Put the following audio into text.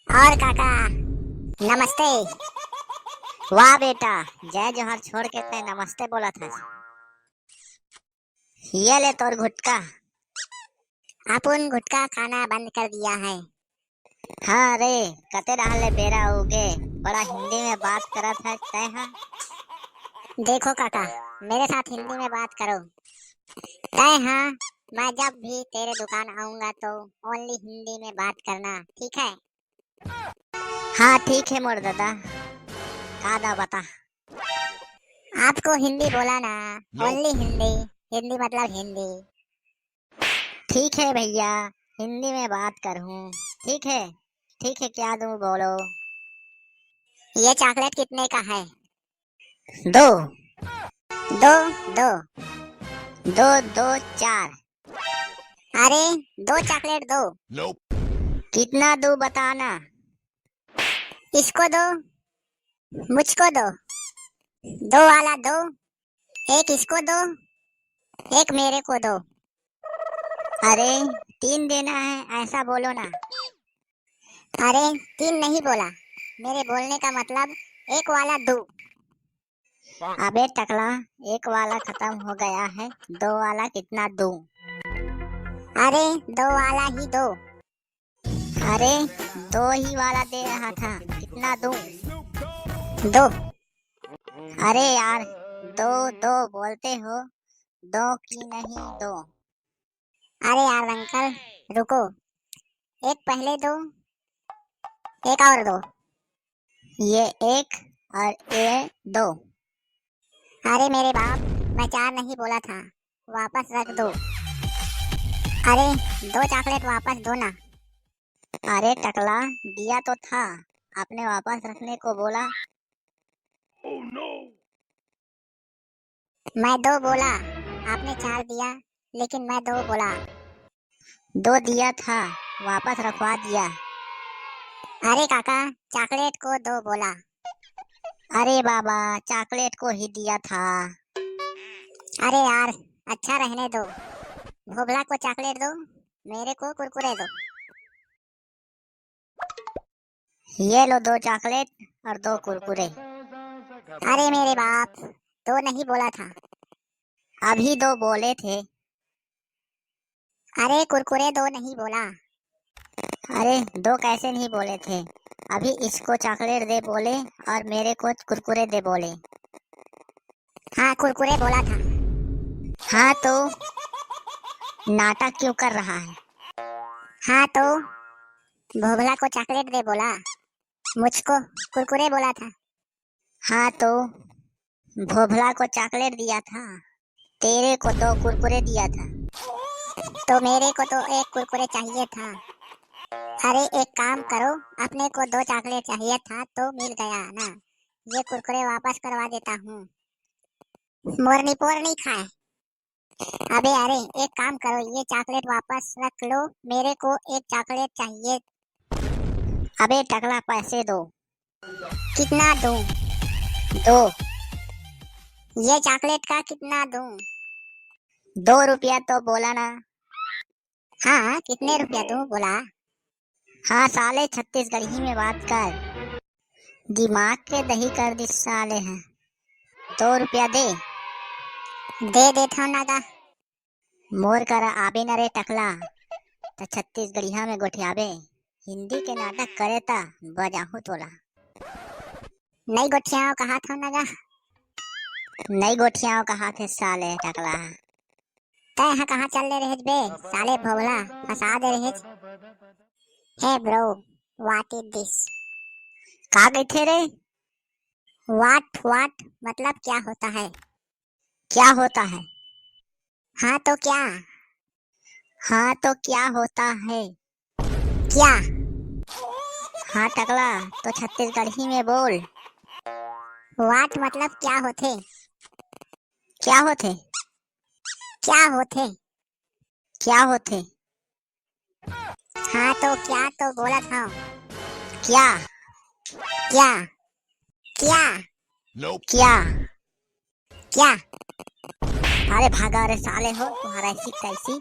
और काका नमस्ते। वाह बेटा, जय जोहर छोड़ के तय नमस्ते बोला था। ये ले तोर गुटका। अपन गुटखा खाना बंद कर दिया है। हाँ रे, कते रहले बेरा उगे बड़ा हिंदी में बात करत है तय। हाँ देखो काका, मेरे साथ हिंदी में बात करो। तय हाँ, मैं जब भी तेरे दुकान आऊंगा तो ओनली हिंदी में बात करना, ठीक है? हाँ ठीक है मोर दादा, का दा बता। आपको हिंदी बोला ना, ओनली हिंदी। हिंदी मतलब हिंदी। ठीक है भैया, हिंदी में बात करूँ। ठीक है ठीक है, क्या दूँ बोलो। ये चॉकलेट कितने का है? दो दो दो। दो दो चार। अरे दो चॉकलेट दो। कितना दूँ बताना। इसको दो, मुझको दो। दो वाला दो। एक इसको दो, एक मेरे को दो। अरे तीन देना है ऐसा बोलो ना। अरे तीन नहीं बोला, मेरे बोलने का मतलब एक वाला दो। अबे टकला, एक वाला खत्म हो गया है, दो वाला कितना दूं? अरे दो वाला ही दो। अरे दो ही वाला दे रहा था, कितना दूं? दो। अरे यार, दो दो बोलते हो, दो की नहीं दो। अरे यार अंकल, रुको। एक पहले दो, एक और दो। ये एक और ये दो। अरे मेरे बाप, मैं चार नहीं बोला था, वापस रख दो। अरे दो चॉकलेट वापस दो ना। अरे टकला, दिया तो था, आपने वापस रखने को बोला। मैं दो बोला, आपने चार दिया, लेकिन मैं दो बोला। दो दिया था, वापस रखवा दिया। अरे काका, चॉकलेट को दो बोला। अरे बाबा, चॉकलेट को ही दिया था। अरे यार, अच्छा रहने दो। भोबला को चॉकलेट दो, मेरे को कुरकुरे दो। ये लो दो चॉकलेट और दो कुरकुरे। अरे मेरे बाप, दो नहीं बोला था। अभी दो बोले थे। अरे कुरकुरे दो नहीं बोला। अरे दो कैसे नहीं बोले थे, अभी इसको चॉकलेट दे बोले और मेरे को कुरकुरे दे बोले। हाँ कुरकुरे बोला था। हाँ तो नाटक क्यों कर रहा है? हाँ तो भोबला को चॉकलेट दे बोला, मुझको कुरकुरे बोला था। हाँ तो भोभला को चॉकलेट दिया था, तेरे को दो कुरकुरे दिया था। तो मेरे को तो एक कुरकुरे चाहिए था। अरे एक काम करो, अपने को दो चॉकलेट चाहिए था तो मिल गया ना। ये कुरकुरे वापस करवा देता हूँ। मोरनी पोरनी खाए। अबे अरे एक काम करो, ये चॉकलेट वापस रख लो, मेरे को एक चॉकलेट चाहिए। अबे टकला, पैसे दो। कितना दूं? दो। ये चॉकलेट का कितना दूं? 2 रुपया तो बोला ना। हाँ कितने रुपया दूं बोला? हाँ साले, छत्तीसगढ़ी में बात कर, दिमाग के दही कर दी साले हैं। 2 रुपया दे। दे देता हूँ नागा। मोर कर आबे न रे टकला, तो छत्तीसगढ़िया में गोठियाबे, हिंदी के नाटक करे ता बजाहू तोला। नहीं गोठियाओ कहा था नागा। नहीं गोठियाओ कहा थे साले टकला। तय यहाँ कहाँ चल रहे बे साले भोला, फंसा दे रहे। Hey bro, what is this? का गई थे रे? व्हाट मतलब क्या होता है? क्या होता है? हाँ तो क्या? हाँ तो क्या होता है? क्या? हाँ टकला, तो छत्तीसगढ़ी में बोल। व्हाट मतलब क्या होते? क्या होते? क्या होते? क्या होते? हाँ तो क्या तो बोला था। क्या? क्या? क्या? क्या? क्या? अरे भागा रे साले हो, तुम्हारा ऐसी कैसी।